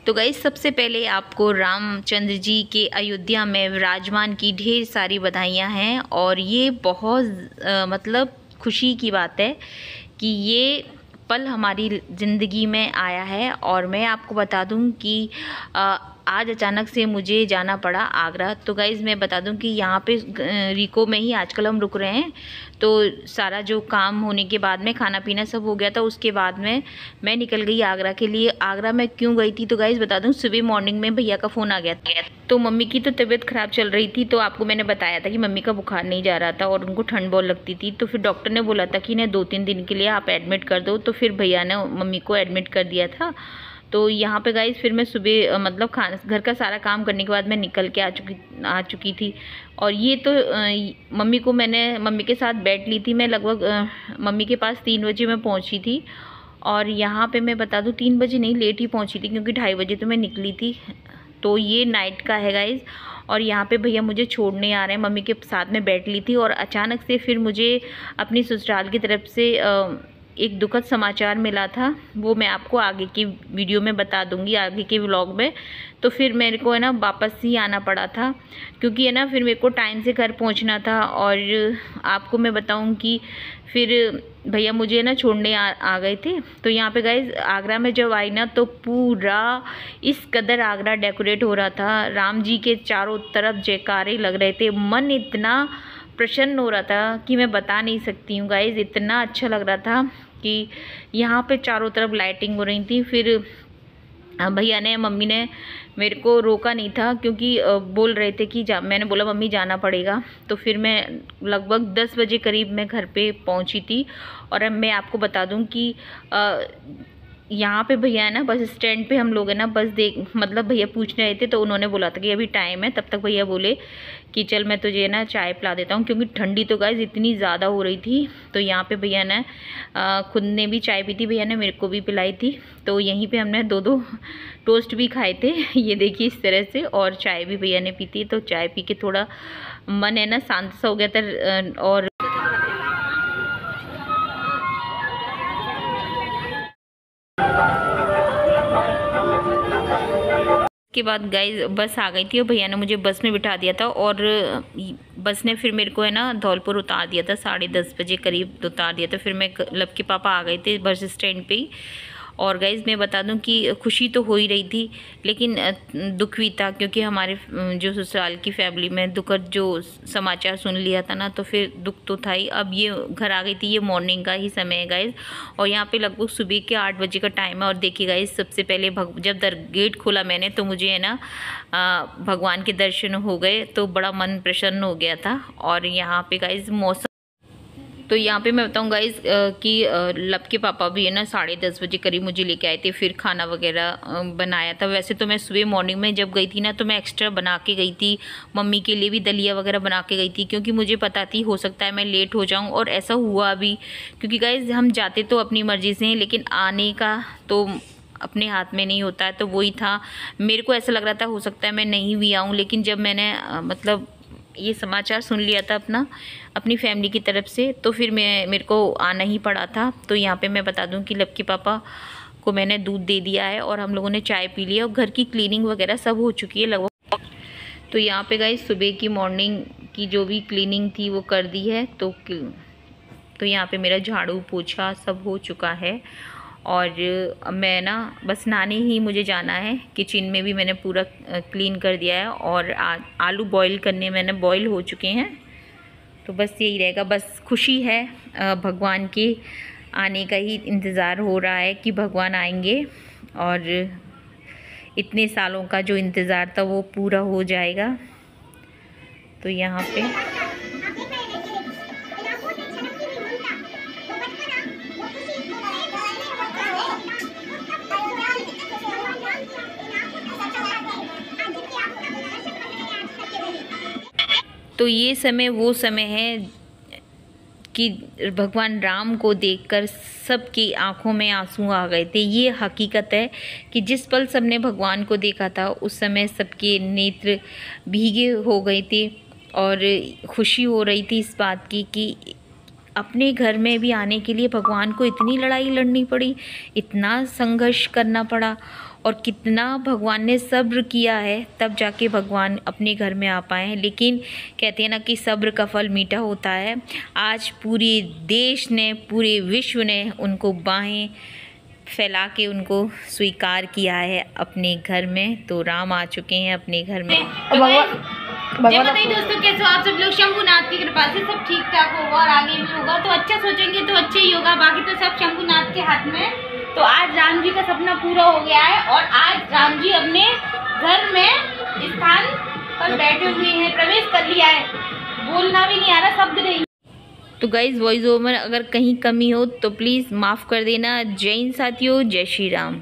तो गाइस सबसे पहले आपको रामचंद्र जी के अयोध्या में विराजमान की ढेर सारी बधाइयाँ हैं। और ये बहुत मतलब खुशी की बात है कि ये पल हमारी ज़िंदगी में आया है। और मैं आपको बता दूं कि आज अचानक से मुझे जाना पड़ा आगरा। तो गाइज़ मैं बता दूं कि यहाँ पे रिको में ही आजकल हम रुक रहे हैं। तो सारा जो काम होने के बाद में खाना पीना सब हो गया था, उसके बाद में मैं निकल गई आगरा के लिए। आगरा में क्यों गई थी तो गाइज़ बता दूं, सुबह मॉर्निंग में भैया का फ़ोन आ गया था। तो मम्मी की तो तबीयत ख़राब चल रही थी। तो आपको मैंने बताया था कि मम्मी का बुखार नहीं जा रहा था और उनको ठंड बहुत लगती थी। तो फिर डॉक्टर ने बोला था कि इन्हें 2-3 दिन के लिए आप एडमिट कर दो। तो फिर भैया ने मम्मी को एडमिट कर दिया था। तो यहाँ पे गाइस फिर मैं सुबह मतलब घर का सारा काम करने के बाद मैं निकल के आ चुकी थी। और ये तो मैंने मम्मी के साथ बैठ ली थी। मैं लगभग मम्मी के पास 3 बजे मैं पहुँची थी। और यहाँ पे मैं बता दूँ 3 बजे नहीं, लेट ही पहुँची थी क्योंकि 2:30 बजे तो मैं निकली थी। तो ये नाइट का है गाइस। और यहाँ पे भैया मुझे छोड़ने आ रहे हैं, मम्मी के साथ में बैठ ली थी। और अचानक से फिर मुझे अपनी ससुराल की तरफ से एक दुखद समाचार मिला था। वो मैं आपको आगे की वीडियो में बता दूंगी, आगे के व्लॉग में। तो फिर मेरे को है ना वापस ही आना पड़ा था क्योंकि है ना फिर मेरे को टाइम से घर पहुंचना था। और आपको मैं बताऊं कि फिर भैया मुझे ना छोड़ने आ गए थे। तो यहाँ पे गाइस आगरा में जब आई ना तो पूरा इस कदर आगरा डेकोरेट हो रहा था। राम जी के चारों तरफ जयकारे लग रहे थे। मन इतना प्रसन्न हो रहा था कि मैं बता नहीं सकती हूँ गाइस। इतना अच्छा लग रहा था कि यहाँ पे चारों तरफ लाइटिंग हो रही थी। फिर भैया ने मम्मी ने मेरे को रोका नहीं था क्योंकि बोल रहे थे कि मैंने बोला मम्मी जाना पड़ेगा। तो फिर मैं लगभग 10 बजे करीब मैं घर पे पहुंची थी। और अब मैं आपको बता दूं कि यहाँ पे भैया है ना बस स्टैंड पे हम लोग है ना मतलब भैया पूछ रहे थे। तो उन्होंने बोला था कि अभी टाइम है। तब तक भैया बोले कि चल मैं तुझे ना चाय पिला देता हूँ क्योंकि ठंडी तो गाइस इतनी ज़्यादा हो रही थी। तो यहाँ पे भैया ने खुद ने भी चाय पी थी, भैया ने मेरे को भी पिलाई थी। तो यहीं पे हमने 2-2 टोस्ट भी खाए थे ये देखिए इस तरह से। और चाय भी भैया ने पी थी। तो चाय पी के थोड़ा मन है ना शांत सा हो गया था। और के बाद गाइस बस आ गई थी और भैया ने मुझे बस में बिठा दिया था। और बस ने फिर मेरे को है ना धौलपुर उतार दिया था, 10:30 बजे करीब उतार दिया था। फिर मैं लब के पापा आ गए थे बस स्टैंड पे ही। और गाइस मैं बता दूं कि खुशी तो हो ही रही थी लेकिन दुख भी था क्योंकि हमारे जो ससुराल की फैमिली में दुखद जो समाचार सुन लिया था ना, तो फिर दुख तो था ही। अब ये घर आ गई थी, ये मॉर्निंग का ही समय है गाइस। और यहाँ पे लगभग सुबह के 8 बजे का टाइम है। और देखिए गाइस सबसे पहले जब गेट खोला मैंने तो मुझे है ना भगवान के दर्शन हो गए। तो बड़ा मन प्रसन्न हो गया था। और यहाँ पे गाइस मौसम तो यहाँ पे मैं बताऊँ गाइस कि लब के पापा भी है ना 10:30 बजे करीब मुझे लेके आए थे। फिर खाना वगैरह बनाया था। वैसे तो मैं सुबह मॉर्निंग में जब गई थी ना तो मैं एक्स्ट्रा बना के गई थी, मम्मी के लिए भी दलिया वगैरह बना के गई थी क्योंकि मुझे पता थी हो सकता है मैं लेट हो जाऊँ। और ऐसा हुआ भी क्योंकि गाइस हम जाते तो अपनी मर्जी से हैं लेकिन आने का तो अपने हाथ में नहीं होता है। तो वही था, मेरे को ऐसा लग रहा था हो सकता है मैं नहीं भी आऊँ। लेकिन जब मैंने मतलब ये समाचार सुन लिया था अपनी फैमिली की तरफ से तो फिर मेरे को आना ही पड़ा था। तो यहाँ पे मैं बता दूं कि लब के पापा को मैंने दूध दे दिया है और हम लोगों ने चाय पी लिया और घर की क्लीनिंग वगैरह सब हो चुकी है लगभग। तो यहाँ पे गाइस सुबह की मॉर्निंग की जो भी क्लीनिंग थी वो कर दी है। तो यहाँ पे मेरा झाड़ू पोछा सब हो चुका है। और मैं ना बस नहाने ही मुझे जाना है। किचन में भी मैंने पूरा क्लीन कर दिया है। और आलू बॉईल करने मैंने बॉईल हो चुके हैं। तो बस यही रहेगा, बस खुशी है, भगवान के आने का ही इंतज़ार हो रहा है कि भगवान आएंगे और इतने सालों का जो इंतज़ार था वो पूरा हो जाएगा। तो यहाँ पे तो ये समय वो समय है कि भगवान राम को देखकर सबकी आंखों में आंसू आ गए थे। ये हकीकत है कि जिस पल सबने भगवान को देखा था उस समय सबके नेत्र भीगे हो गए थे। और खुशी हो रही थी इस बात की कि अपने घर में भी आने के लिए भगवान को इतनी लड़ाई लड़नी पड़ी, इतना संघर्ष करना पड़ा, और कितना भगवान ने सब्र किया है, तब जाके भगवान अपने घर में आ पाए हैं। लेकिन कहते हैं ना कि सब्र का फल मीठा होता है। आज पूरे देश ने, पूरे विश्व ने उनको बाहें फैला के उनको स्वीकार किया है अपने घर में। तो राम आ चुके हैं अपने घर में। तो बताइए दोस्तों, कैसे हो आप सब लोग? शंभुनाथ की कृपा से सब ठीक ठाक होगा और आगे भी होगा। तो अच्छा सोचेंगे तो अच्छा ही होगा, बाकी तो सब शंभुनाथ के हाथ में। तो आज राम जी का सपना पूरा हो गया है और आज राम जी अपने घर में स्थान पर बैठे हुए हैं, प्रवेश कर लिया है। बोलना भी नहीं आ रहा, शब्द नहीं। तो गाइज वॉइस ओवर अगर कहीं कमी हो तो प्लीज़ माफ़ कर देना। जय हिंद साथियों, जय श्री राम।